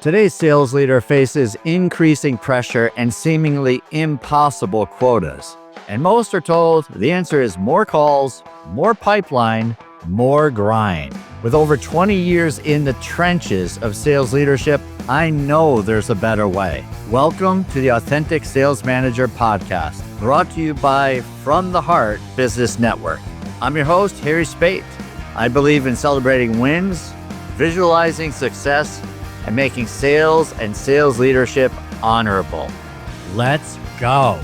Today's sales leader faces increasing pressure and seemingly impossible quotas. And most are told the answer is more calls, more pipeline, more grind. With over 20 years in the trenches of sales leadership, I know there's a better way. Welcome to the Authentic Sales Manager podcast, brought to you by From the Heart Business Network. I'm your host, Harry Spaight. I believe in celebrating wins, visualizing success, and making sales and sales leadership honorable. Let's go.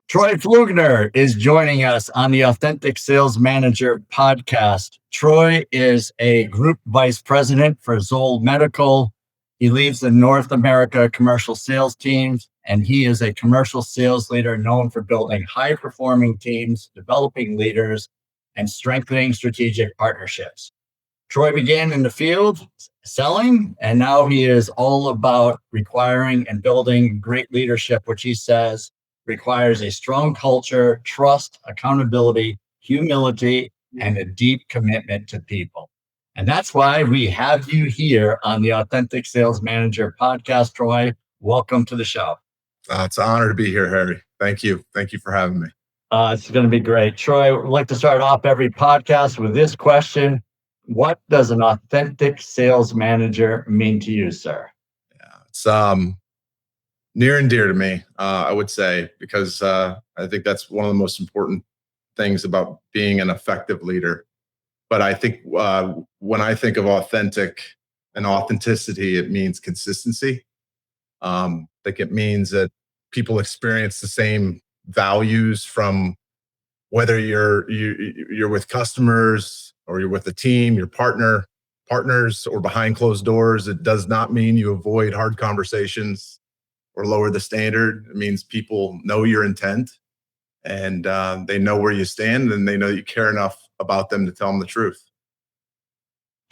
Troy Pflugner is joining us on the Authentic Sales Manager podcast. Troy is a group vice president for Zoll Medical. He leads the North America commercial sales teams, and he is a commercial sales leader known for building high-performing teams, developing leaders, and strengthening strategic partnerships. Troy began in the field selling, and now he is all about requiring and building great leadership, which he says requires a strong culture, trust, accountability, humility, and a deep commitment to people. And that's why we have you here on the Authentic Sales Manager podcast, Troy. Welcome to the show. It's an honor to be here, Harry. Thank you. Thank you for having me. It's going to be great. Troy, I'd like to start off every podcast with this question. What does an authentic sales manager mean to you, sir? Yeah, it's near and dear to me, I would say, because I think that's one of the most important things about being an effective leader. But I think when I think of authentic and authenticity, it means consistency. I think it means that people experience the same values from whether you're with customers or you're with a team, your partners, or behind closed doors. It does not mean you avoid hard conversations or lower the standard. It means people know your intent and they know where you stand and they know you care enough about them to tell them the truth.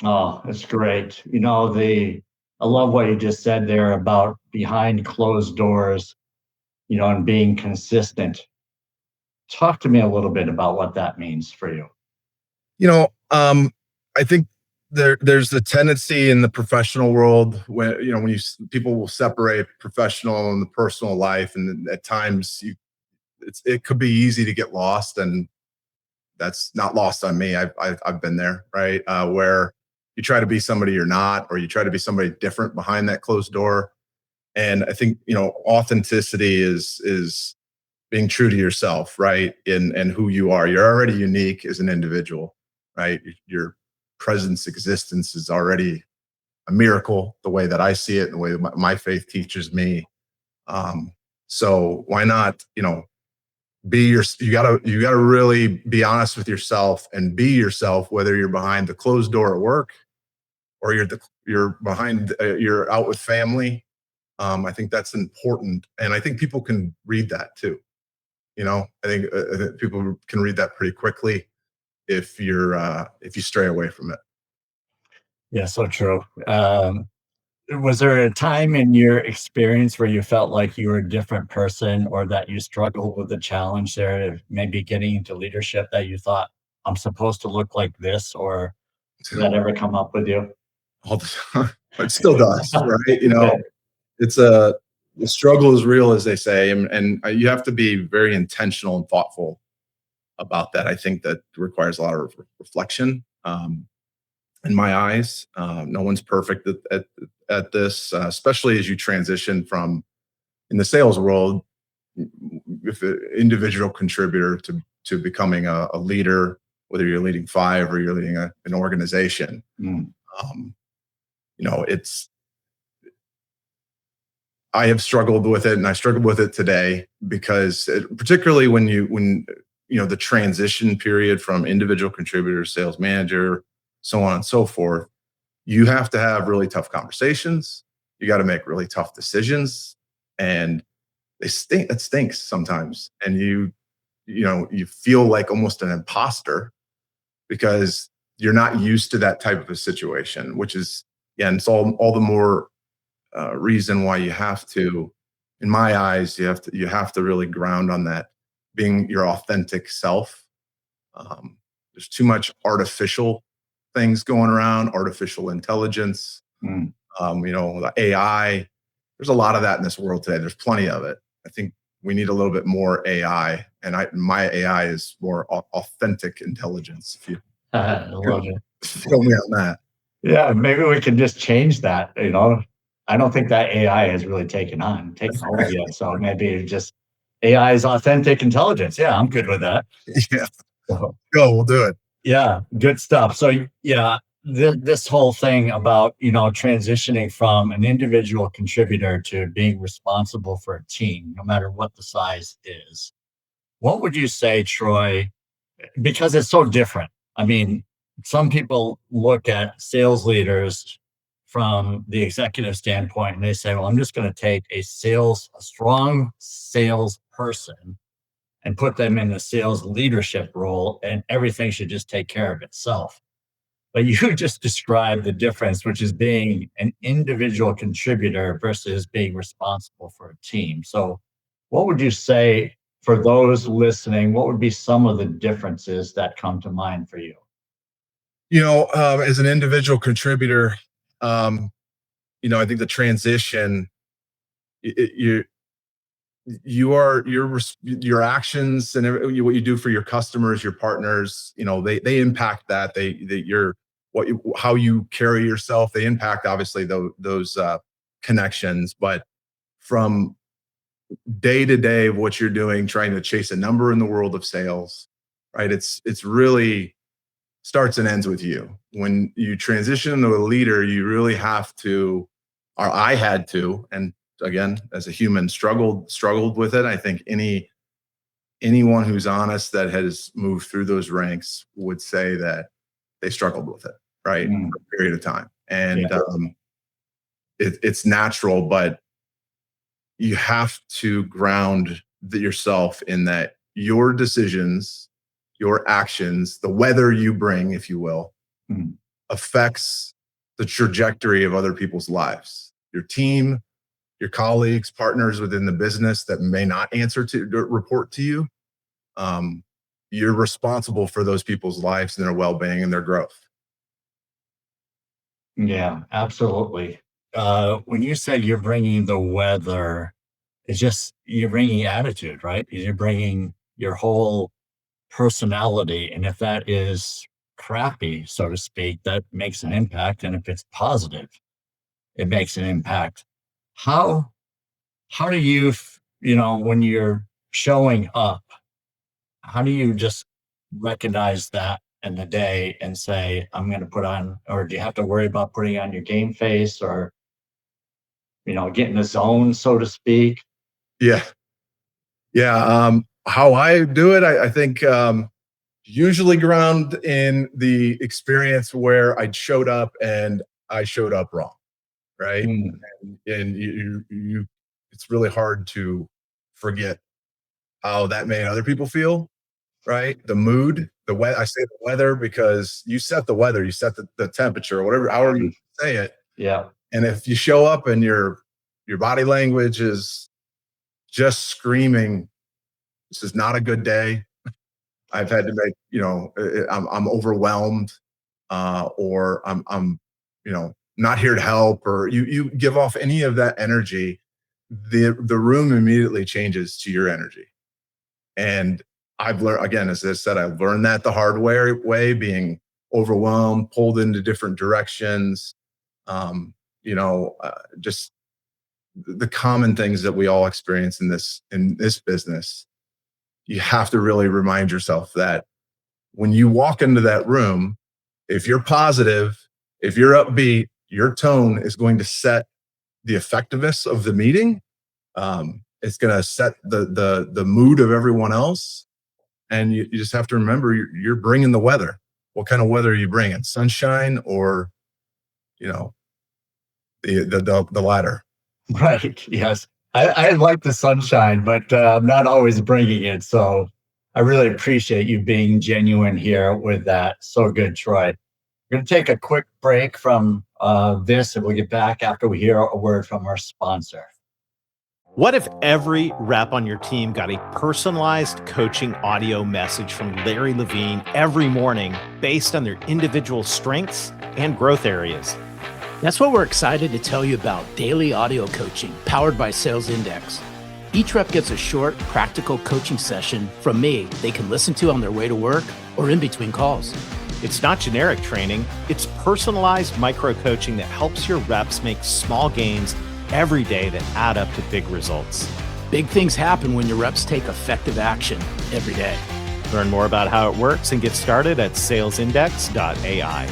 Oh, that's great. I love what you just said there about behind closed doors, and being consistent. Talk to me a little bit about what that means for you. I think there's a tendency in the professional world when people will separate professional and the personal life, and at times it could be easy to get lost, and that's not lost on me. I've been there, right? Where you try to be somebody you're not, or you try to be somebody different behind that closed door. And I think authenticity is being true to yourself, right? And who you are. You're already unique as an individual, right? Your presence, existence is already a miracle, the way that I see it, the way that my faith teaches me. So why not, you gotta really be honest with yourself and be yourself, whether you're behind the closed door at work or you're out with family. I think that's important, and I think people can read that too. I think people can read that pretty quickly if you stray away from it. Yeah, so true. Was there a time in your experience where you felt like you were a different person, or that you struggled with the challenge there of maybe getting into leadership, that you thought, I'm supposed to look like this? Or did that ever come up with you? All the time. It still does, right? Okay. The struggle is real, as they say, and you have to be very intentional and thoughtful about that. I think that requires a lot of reflection. In my eyes, no one's perfect at this, especially as you transition from in the sales world, with an individual contributor to becoming a leader, whether you're leading 5 or you're leading an organization. I have struggled with it, and I struggle with it today because particularly when the transition period from individual contributor, sales manager, so on and so forth, you have to have really tough conversations. You got to make really tough decisions, and it stinks sometimes. And you feel like almost an imposter because you're not used to that type of a situation, which is, and it's all the more reason why you have to, in my eyes, you have to really ground on that, being your authentic self. There's too much artificial things going around, artificial intelligence, Mm. the AI. There's a lot of that in this world today. There's plenty of it. I think we need a little bit more AI, and my AI is more authentic intelligence. If you I love it. feel me on that. Yeah, maybe we can just change that. I don't think that AI has really taken hold yet. So maybe just AI is authentic intelligence. Yeah, I'm good with that. Yeah, So, go. We'll do it. yeah, good stuff. So yeah, this whole thing about transitioning from an individual contributor to being responsible for a team, no matter what the size is. What would you say, Troy? Because it's so different. I mean, some people look at sales leaders from the executive standpoint and they say, well, I'm just going to take a strong sales person and put them in a sales leadership role and everything should just take care of itself. But you just described the difference, which is being an individual contributor versus being responsible for a team. So, what would you say for those listening? What would be some of the differences that come to mind for you? As an individual contributor, I think the transition, your actions and what you do for your customers, your partners, they impact that. How you carry yourself, they impact obviously those connections. But from day to day of what you're doing, trying to chase a number in the world of sales, right? It's really starts and ends with you. When you transition to a leader, you really have to, or I had to, and again, as a human, struggled with it. I think anyone who's honest that has moved through those ranks would say that they struggled with it, right? Mm, For a period of time. And yeah. it's natural, but you have to ground yourself in that your decisions, your actions, the weather you bring, if you will, Mm, affects the trajectory of other people's lives. Your team, your colleagues, partners within the business that may not report to you. Um, you're responsible for those people's lives and their well-being and their growth. yeah, absolutely. When you said you're bringing the weather, it's just you're bringing attitude, right? You're bringing your whole personality. And if that is crappy, so to speak, that makes an impact. And if it's positive, it makes an impact. How how do you, when you're showing up, how do you just recognize that in the day and say, I'm going to put on, or do you have to worry about putting on your game face or, get in the zone, so to speak? Yeah. Yeah. How I do it, I think usually ground in the experience where I showed up wrong, right? Mm, And it's really hard to forget how that made other people feel, right? The mood, the weather. I say the weather because you set the weather, you set the temperature, whatever, however you mm, say it. yeah. And if you show up and your body language is just screaming, this is not a good day. I've had to make, I'm overwhelmed, or I'm, not here to help, or you give off any of that energy, the room immediately changes to your energy. And I've learned, again, as I said, I've learned that the hard way, being overwhelmed, pulled into different directions, just the common things that we all experience in this business. You have to really remind yourself that when you walk into that room, if you're positive, if you're upbeat, your tone is going to set the effectiveness of the meeting. It's going to set the mood of everyone else, and you just have to remember you're bringing the weather. What kind of weather are you bringing? Sunshine or you know the latter? Right. Yes. I like the sunshine, but I'm not always bringing it. So I really appreciate you being genuine here with that. So good, Troy. We're going to take a quick break from this and we'll get back after we hear a word from our sponsor. What if every rep on your team got a personalized coaching audio message from Larry Levine every morning based on their individual strengths and growth areas? That's what we're excited to tell you about, daily audio coaching powered by Sales Index. Each rep gets a short, practical coaching session from me they can listen to on their way to work or in between calls. It's not generic training, it's personalized micro coaching that helps your reps make small gains every day that add up to big results. Big things happen when your reps take effective action every day. Learn more about how it works and get started at salesindex.ai.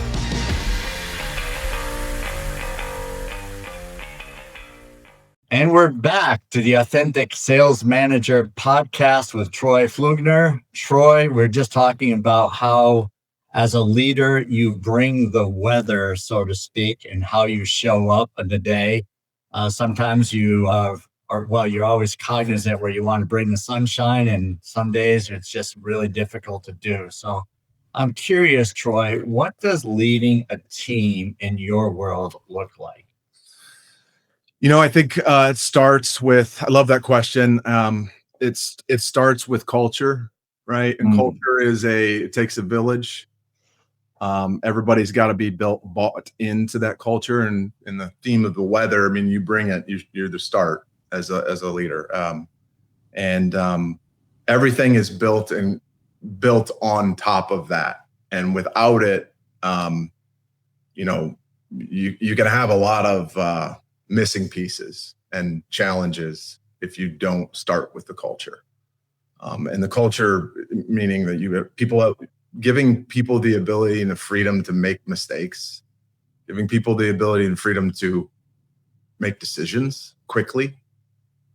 And we're back to the Authentic Sales Manager podcast with Troy Pflugner. Troy, we're just talking about how, as a leader, you bring the weather, so to speak, and how you show up in the day. Sometimes you're always cognizant where you want to bring the sunshine, and some days it's just really difficult to do. So I'm curious, Troy, what does leading a team in your world look like? I think it starts with, I love that question. It starts with culture, right? And culture it takes a village. Everybody's got to be bought into that culture, and in the theme of the weather, I mean, you bring it. You're the start as a leader, and everything is built on top of that. And without it, you're gonna have a lot of missing pieces and challenges if you don't start with the culture. And the culture meaning that you have people. Giving people the ability and the freedom to make mistakes, giving people the ability and freedom to make decisions quickly.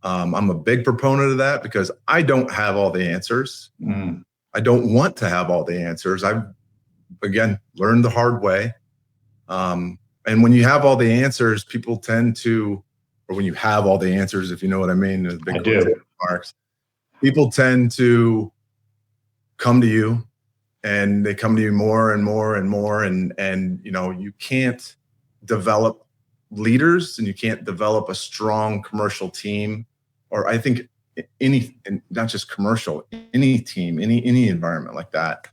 I'm a big proponent of that because I don't have all the answers. I don't want to have all the answers. I've, again, learned the hard way. And when you have all the answers, people tend to, or when you have all the answers, if you know what I mean, I do. Marks, people tend to come to you. And they come to you more and more and more. And you can't develop leaders and you can't develop a strong commercial team, or I think and not just commercial, any team, any environment like that,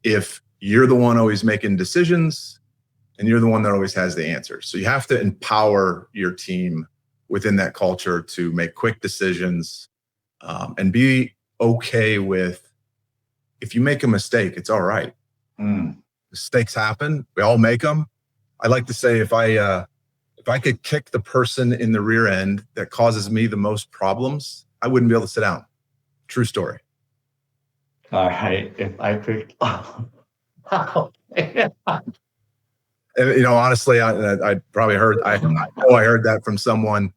if you're the one always making decisions and you're the one that always has the answers. So you have to empower your team within that culture to make quick decisions, and be okay with, if you make a mistake, it's all right. Mistakes happen. We all make them. I like to say, if I could kick the person in the rear end that causes me the most problems, I wouldn't be able to sit down. True story. All right. If I could. And, honestly, I probably heard, I heard that from someone.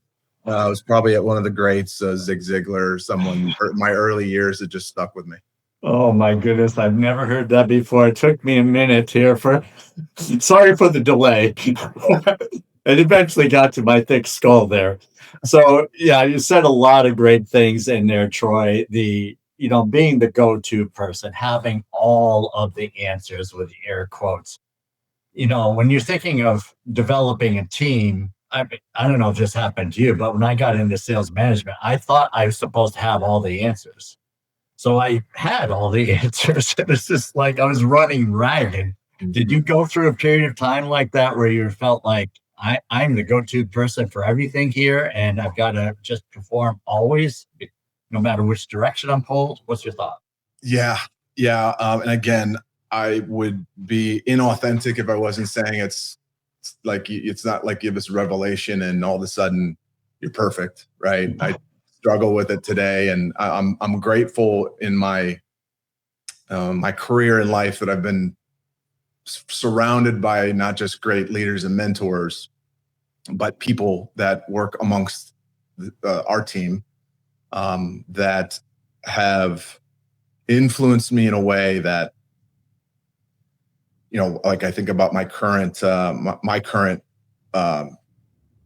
It was probably at one of the greats, Zig Ziglar, someone in my early years that just stuck with me. Oh my goodness, I've never heard that before. It took me a minute here sorry for the delay. It eventually got to my thick skull there. So yeah, you said a lot of great things in there, Troy. Being the go-to person, having all of the answers with air quotes. When you're thinking of developing a team, I don't know if this happened to you, but when I got into sales management, I thought I was supposed to have all the answers. So I had all the answers. It was just like I was running ragged. Did you go through a period of time like that where you felt like I'm the go-to person for everything here and I've got to just perform always, no matter which direction I'm pulled? What's your thought? Yeah. And again, I would be inauthentic if I wasn't saying it's not like you have this revelation and all of a sudden you're perfect, right? I struggle with it today, and I'm grateful in my my career in life that I've been surrounded by not just great leaders and mentors, but people that work amongst our team that have influenced me in a way that, like I think about my current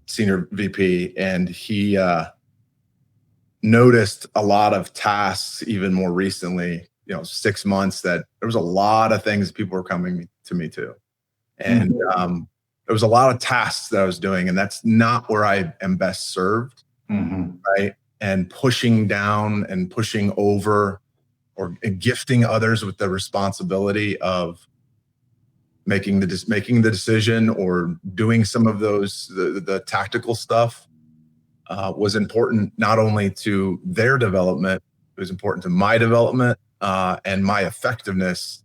senior VP, and he noticed a lot of tasks even more recently, 6 months, that there was a lot of things people were coming to me to. And there was a lot of tasks that I was doing, and that's not where I am best served. Right. and pushing down and pushing over, or gifting others with the responsibility of making the decision or doing some of the tactical stuff, was important not only to their development, it was important to my development and my effectiveness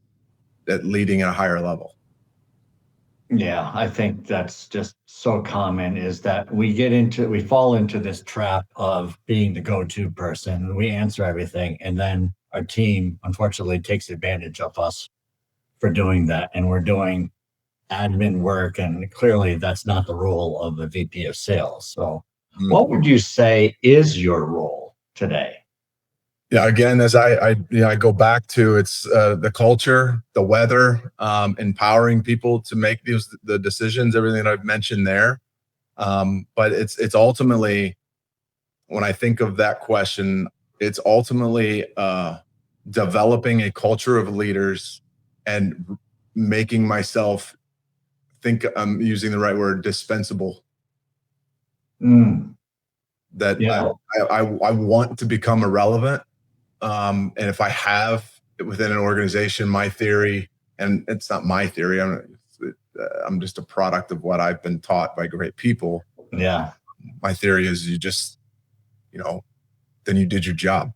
at leading at a higher level. Yeah, I think that's just so common, is that we fall into this trap of being the go-to person. We answer everything, and then our team unfortunately takes advantage of us for doing that. And we're doing admin work, and clearly that's not the role of a VP of sales. So what would you say is your role today? Yeah, again, as I go back to, it's the culture, the weather, empowering people to make the decisions, everything that I've mentioned there. But it's ultimately, when I think of that question, it's ultimately developing a culture of leaders and making myself think I'm using the right word, dispensable. That Yeah. I want to become irrelevant. And if I have within an organization, my theory, and it's not my theory, I'm just a product of what I've been taught by great people. Yeah. My theory is you just, then you did your job.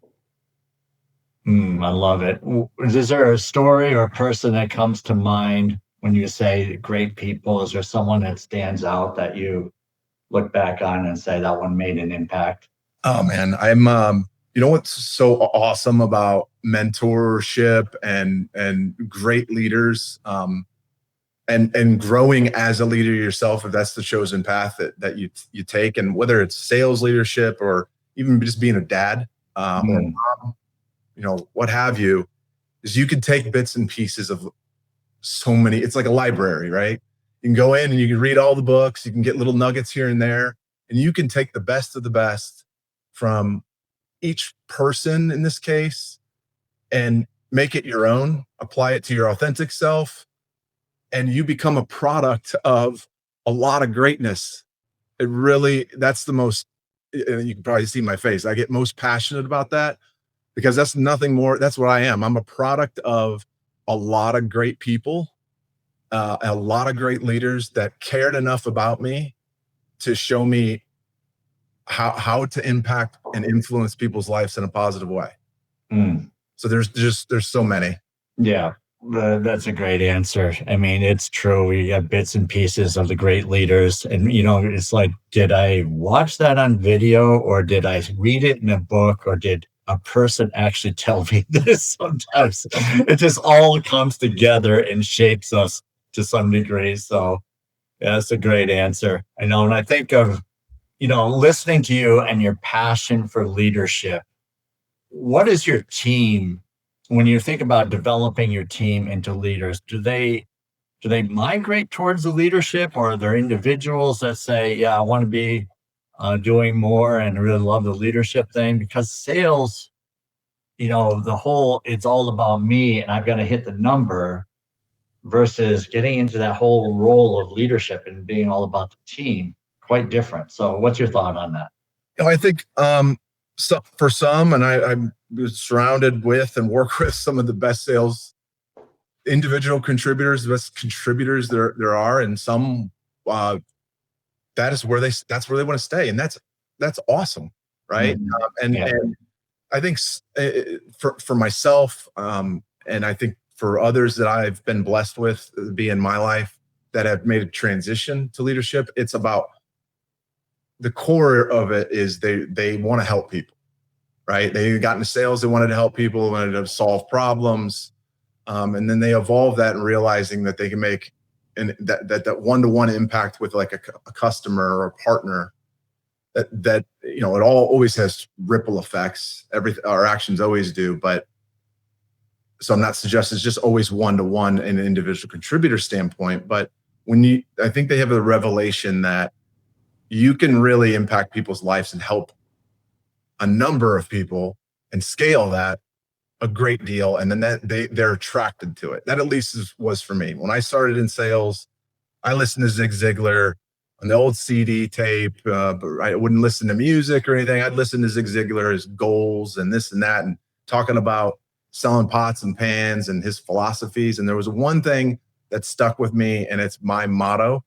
I love it. Is there a story or a person that comes to mind when you say great people? Is there someone that stands out that you look back on and say that one made an impact? Oh man, you know what's so awesome about mentorship and great leaders, and growing as a leader yourself, if that's the chosen path that you take, and whether it's sales leadership or even just being a dad or mom, what have you, is you can take bits and pieces of so many. It's like a library, right? You can go in and you can read all the books, you can get little nuggets here and there, and you can take the best of the best from each person in this case and make it your own, apply it to your authentic self, and you become a product of a lot of greatness. That's the most, and you can probably see my face, I get most passionate about that, because that's nothing more. That's what I am. I'm a product of a lot of great people, a lot of great leaders that cared enough about me to show me how to impact and influence people's lives in a positive way. So there's so many. Yeah, that's a great answer. I mean, it's true. We have bits and pieces of the great leaders, and it's like, did I watch that on video, or did I read it in a book, or did a person actually tell me this? Sometimes it just all comes together and shapes us to some degree. So yeah, that's a great answer. I know. And I think of, listening to you and your passion for leadership, what is your team, when you think about developing your team into leaders, do they migrate towards the leadership, or are there individuals that say, yeah, I want to be doing more and really love the leadership thing? Because sales, it's all about me and I've got to hit the number, versus getting into that whole role of leadership and being all about the team, quite different. So what's your thought on that? I think so for some, and I'm surrounded with and work with some of the best sales individual contributors, the best contributors there are, and some that's where they want to stay, and that's awesome, right? And I think for myself, and I think for others that I've been blessed with be in my life that have made a transition to leadership, it's about the core of it is they want to help people, right? They got into sales, they wanted to help people, wanted to solve problems, and then they evolve that and realizing that they can make that one-to-one impact with like a customer or a partner. That it all always has ripple effects. Our actions always do, but so I'm not suggesting it's just always one-to-one in an individual contributor standpoint. But I think they have a revelation that you can really impact people's lives and help a number of people and scale that a great deal. And then they're attracted to it. That at least was for me. When I started in sales, I listened to Zig Ziglar. on the old CD tape, but I wouldn't listen to music or anything. I'd listen to Zig Ziglar, his goals and this and that, and talking about selling pots and pans and his philosophies. And there was one thing that stuck with me, and it's my motto.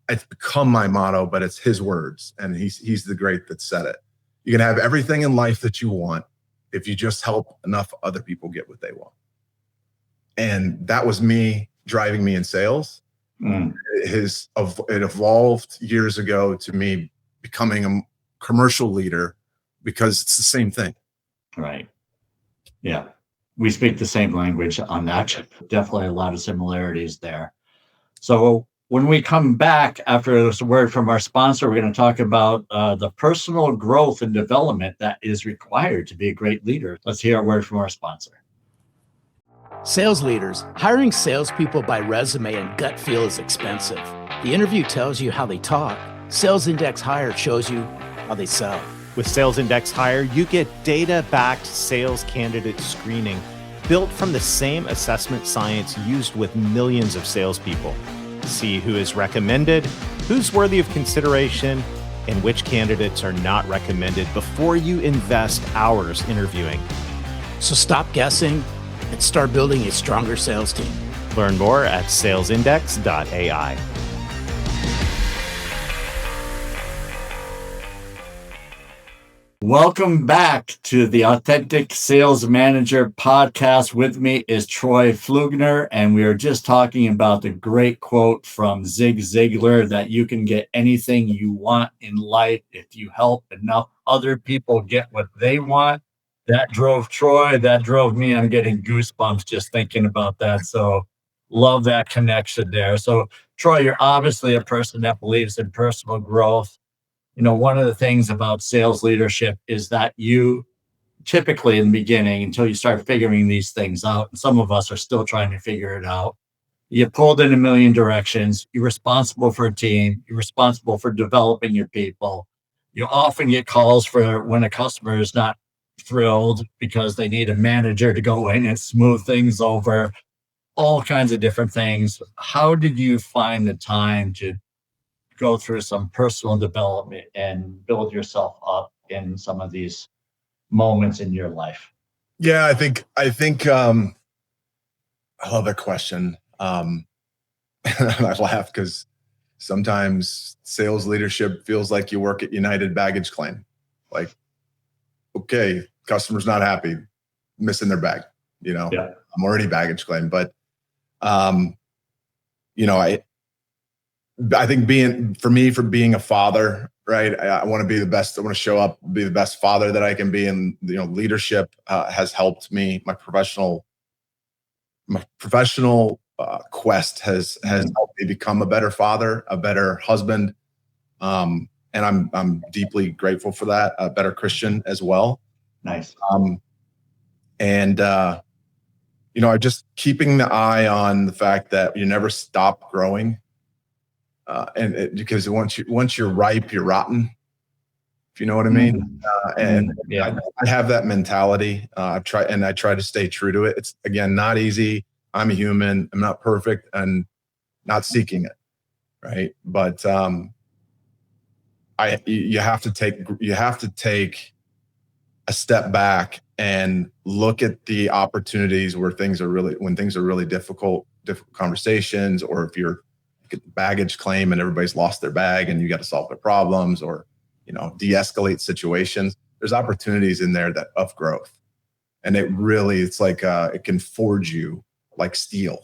It's become my motto, but it's his words, and he's the great that said it. You can have everything in life that you want if you just help enough other people get what they want. And that was me driving me in sales. It evolved years ago to me becoming a commercial leader because it's the same thing. Right. Yeah. We speak the same language on that. Definitely a lot of similarities there. So when we come back after this word from our sponsor, we're going to talk about the personal growth and development that is required to be a great leader. Let's hear a word from our sponsor. Sales leaders, hiring salespeople by resume and gut feel is expensive. The interview tells you how they talk. Sales Index Hire shows you how they sell. With Sales Index Hire, you get data-backed sales candidate screening built from the same assessment science used with millions of salespeople. See who is recommended, who's worthy of consideration, and which candidates are not recommended before you invest hours interviewing. So stop guessing and start building a stronger sales team. Learn more at salesindex.ai. Welcome back to the Authentic Sales Manager podcast. With me is Troy Pflugner, and we are just talking about the great quote from Zig Ziglar that you can get anything you want in life if you help enough other people get what they want. That drove Troy. That drove me. I'm getting goosebumps just thinking about that. So love that connection there. So Troy, you're obviously a person that believes in personal growth. You know, one of the things about sales leadership is that you typically in the beginning, until you start figuring these things out, and some of us are still trying to figure it out, you're pulled in a million directions. You're responsible for a team. You're responsible for developing your people. You often get calls for when a customer is not thrilled because they need a manager to go in and smooth things over, all kinds of different things. How did you find the time to go through some personal development and build yourself up in some of these moments in your life? Yeah, I think I love that question. I laugh because sometimes sales leadership feels like you work at United Baggage Claim. Like, okay, customer's not happy, missing their bag, Yeah. I'm already baggage claim, but I think for being a father, right? I want to be the best. I want to show up, be the best father that I can be. And, leadership has helped me. My professional quest has helped me become a better father, a better husband. And I'm deeply grateful for that. A better Christian as well. Nice. Just keeping the eye on the fact that you never stop growing. Because once you're ripe, you're rotten, if you know what I mean. I have that mentality. I try to stay true to it. It's, again, not easy. I'm a human. I'm not perfect and not seeking it. Right. But you have to take a step back and look at the opportunities when things are really difficult conversations, or if you're baggage claim and everybody's lost their bag and you got to solve their problems, or de-escalate situations. There's opportunities in there of growth, and it's like it can forge you like steel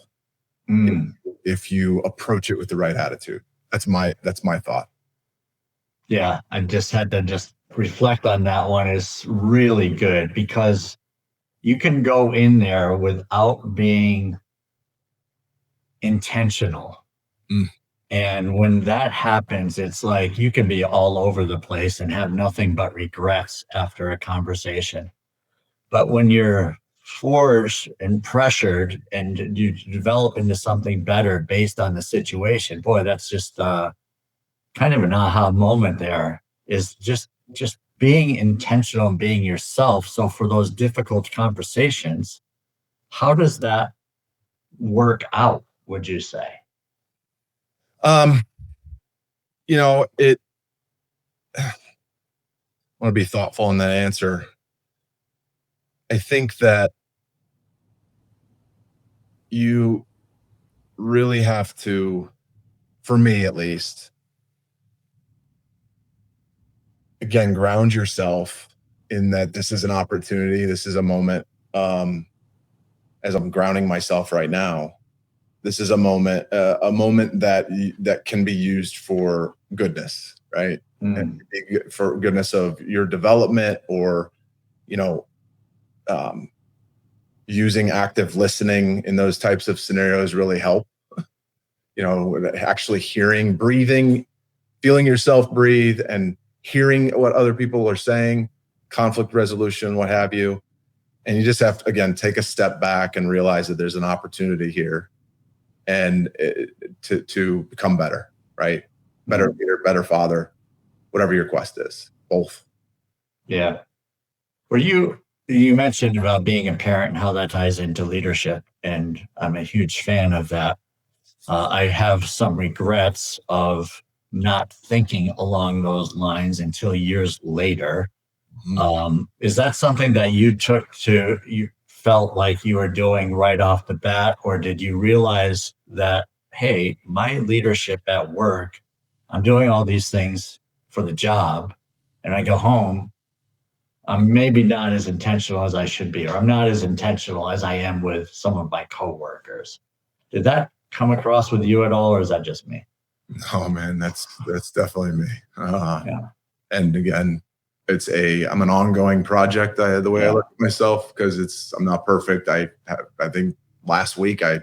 if you approach it with the right attitude. That's my thought. Yeah, I just had to reflect on that one. Is really good because you can go in there without being intentional. And when that happens, it's like you can be all over the place and have nothing but regrets after a conversation. But when you're forced and pressured and you develop into something better based on the situation, boy, that's just kind of an aha moment there, is just being intentional and being yourself. So for those difficult conversations, how does that work out, would you say? I want to be thoughtful in that answer. I think that you really have to, for me at least, again, ground yourself in that this is an opportunity. This is a moment. As I'm grounding myself right now, this is a moment that can be used for goodness, right? And for goodness of your development, or using active listening in those types of scenarios really help. Actually hearing, breathing, feeling yourself breathe, and hearing what other people are saying, conflict resolution, what have you. And you just have to, again, take a step back and realize that there's an opportunity here, and to become better, right? Better leader, better father, whatever your quest is, both. Yeah. You mentioned about being a parent and how that ties into leadership, and I'm a huge fan of that. I have some regrets of not thinking along those lines until years later. Is that something that you felt like you were doing right off the bat, or did you realize that, hey, my leadership at work, I'm doing all these things for the job, and I go home, I'm maybe not as intentional as I should be, or I'm not as intentional as I am with some of my coworkers? Did that come across with you at all, or is that just me? Oh man, that's definitely me. Yeah. And again, I'm an ongoing project. The way I look at myself, because I'm not perfect. I think last week I,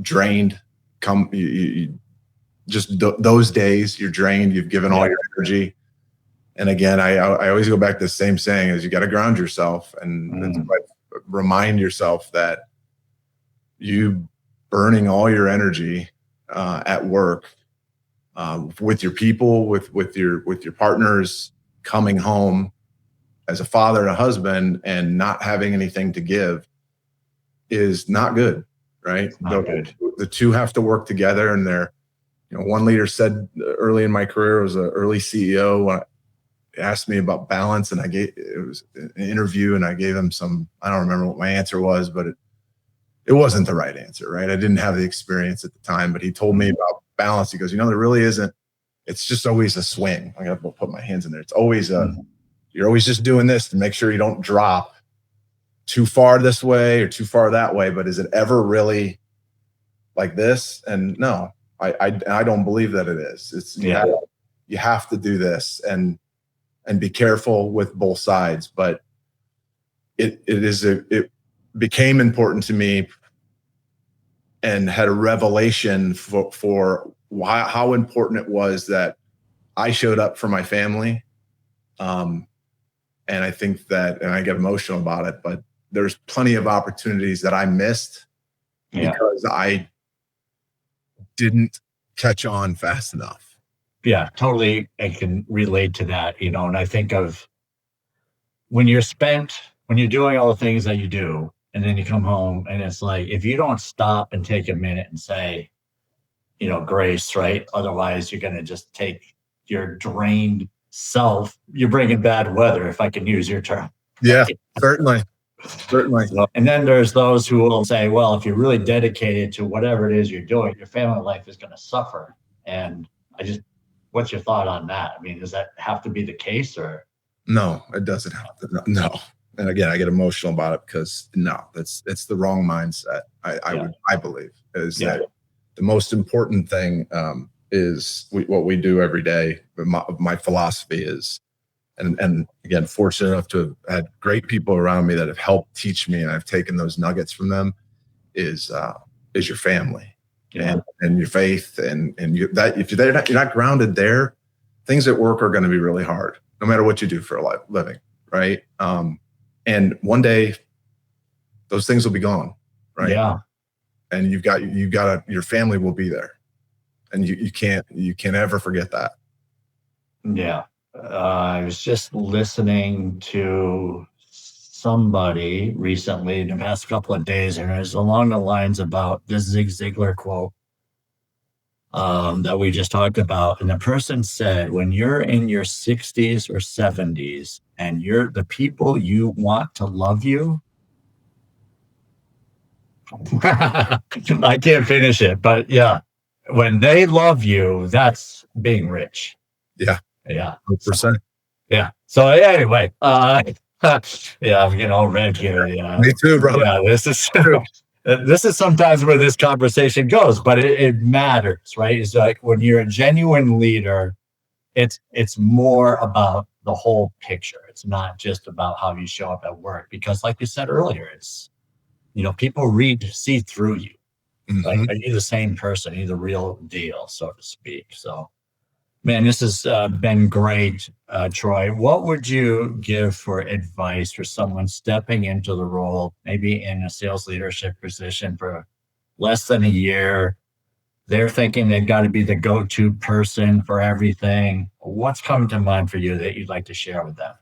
drained. Those days you're drained. You've given all your energy. And again, I always go back to the same saying: is you got to ground yourself, and remind yourself that you burning all your energy at work, with your people, with your partners, coming home as a father and a husband and not having anything to give is not good, right? The two have to work together, and one leader said early in my career, was an early CEO, asked me about balance, and it was an interview, and I gave him I don't remember what my answer was, but it wasn't the right answer, right? I didn't have the experience at the time, but he told me about balance. He goes, there really isn't. It's just always a swing. I got to put my hands in there. It's always you're always just doing this to make sure you don't drop too far this way or too far that way. But is it ever really like this? And no, I don't believe that it is. You have to do this and be careful with both sides. But it became important to me, and had a revelation for how important it was that I showed up for my family. And I think that, and I get emotional about it, but there's plenty of opportunities that I missed because I didn't catch on fast enough. Yeah, totally. I can relate to that, and I think of when you're doing all the things that you do, and then you come home, and it's like, if you don't stop and take a minute and say, grace, right? Otherwise you're going to just take your drained self. You're bringing bad weather, if I can use your term. Yeah, certainly. And then there's those who will say, well, if you're really dedicated to whatever it is you're doing, your family life is going to suffer. And what's your thought on that? I mean, does that have to be the case, or? No, it doesn't have to. No. And again, I get emotional about it because it's the wrong mindset. I believe is that the most important thing is what we do every day. My philosophy is, and again, fortunate enough to have had great people around me that have helped teach me, and I've taken those nuggets from them, is your family and your faith, and if you're not grounded there, things at work are going to be really hard, no matter what you do for a living, right? And one day, those things will be gone, right? Yeah. And your family will be there, and you can't ever forget that. Yeah. I was just listening to somebody recently in the past couple of days, and it was along the lines about this Zig Ziglar quote. that we just talked about. And the person said, when you're in your 60s or 70s and you're the people you want to love you, I can't finish it, but yeah, when they love you, that's being rich. Yeah. Yeah. 100%. Yeah. So anyway, yeah, I'm getting all red here. Yeah. Me too, brother. Yeah, this is sometimes where this conversation goes, but it matters, right? It's like when you're a genuine leader, it's more about the whole picture. It's not just about how you show up at work, because like you said earlier, it's, people see through you. Like, are you the same person? Are you the real deal, so to speak? So, man, this has been great, Troy. What would you give for advice for someone stepping into the role, maybe in a sales leadership position for less than a year? They're thinking they've got to be the go-to person for everything. What's coming to mind for you that you'd like to share with them?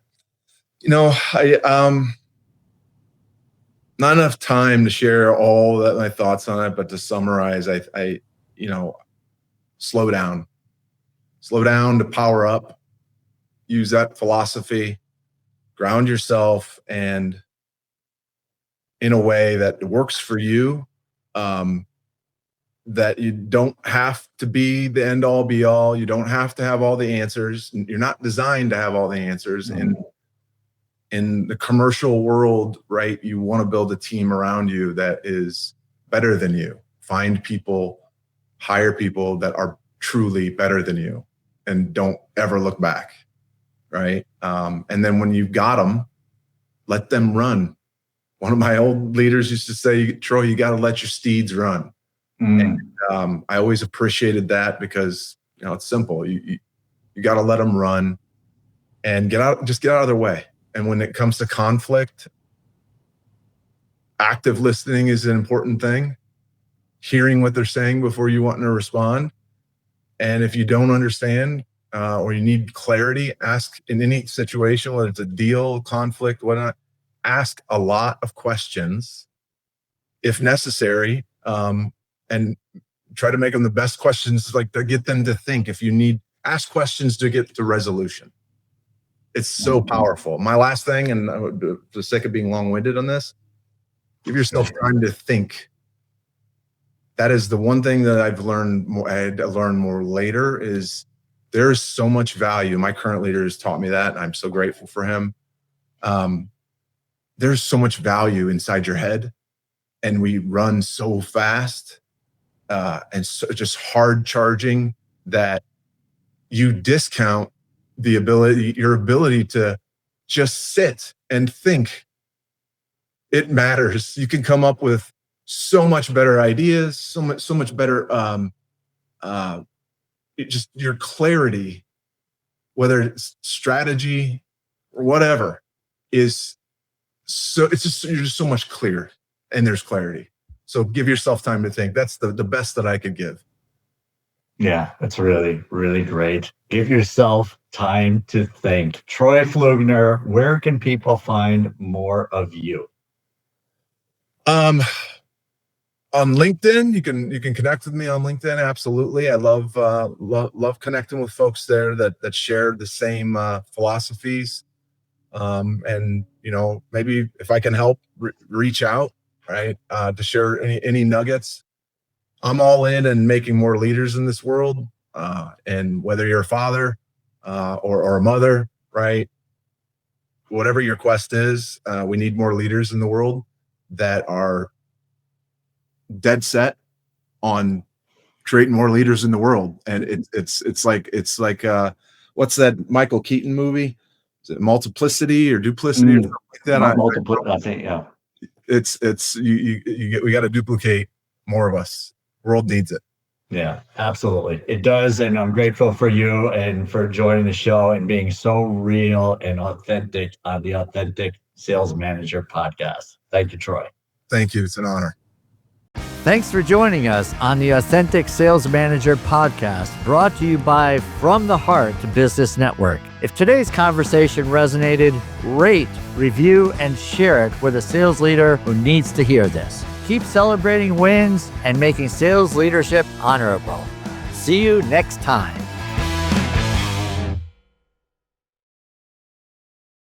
Not enough time to share all my thoughts on it, but to summarize, I slow down to power up, use that philosophy, ground yourself, and in a way that works for you, that you don't have to be the end all be all. You don't have to have all the answers. You're not designed to have all the answers. And in the commercial world, right, you want to build a team around you that is better than you. Find people, hire people that are truly better than you, and don't ever look back, right? And then when you've got them, let them run. One of my old leaders used to say, Troy, you got to let your steeds run. And I always appreciated that, because it's simple. You got to let them run and get out of their way. And when it comes to conflict, active listening is an important thing. Hearing what they're saying before you want to respond. And if you don't understand or you need clarity, ask in any situation, whether it's a deal, conflict, whatnot, ask a lot of questions if necessary, and try to make them the best questions, like to get them to think. If you need, ask questions to get to resolution. It's so powerful. My last thing, and for the sake of being long-winded on this, give yourself time to think. That is the one thing that I've learned more. I had to learn more later, is there's so much value. My current leader has taught me that, and I'm so grateful for him. There's so much value inside your head, and we run so fast and so just hard charging that you discount your ability to just sit and think. It matters. You can come up with so much better ideas, so much better, just your clarity, whether it's strategy or whatever, is so, you're just so much clearer, and there's clarity. So give yourself time to think. That's the best that I could give. Yeah, that's really, really great. Give yourself time to think. Troy Pflugner, where can people find more of you? On LinkedIn, you can connect with me on LinkedIn. Absolutely. I love connecting with folks there that share the same philosophies. And maybe if I can help reach out, right, to share any nuggets. I'm all in and making more leaders in this world. And whether you're a father or a mother, right, whatever your quest is, we need more leaders in the world that are dead set on creating more leaders in the world. And it's like what's that Michael Keaton movie? Is it Multiplicity or Duplicity or something like that? I think, yeah. We got to duplicate more of us. World needs it. Yeah, absolutely. It does. And I'm grateful for you and for joining the show and being so real and authentic on the Authentic Sales Manager podcast. Thank you, Troy. Thank you. It's an honor. Thanks for joining us on the Authentic Sales Manager podcast, brought to you by From the Heart Business Network. If today's conversation resonated, rate, review, and share it with a sales leader who needs to hear this. Keep celebrating wins and making sales leadership honorable. See you next time.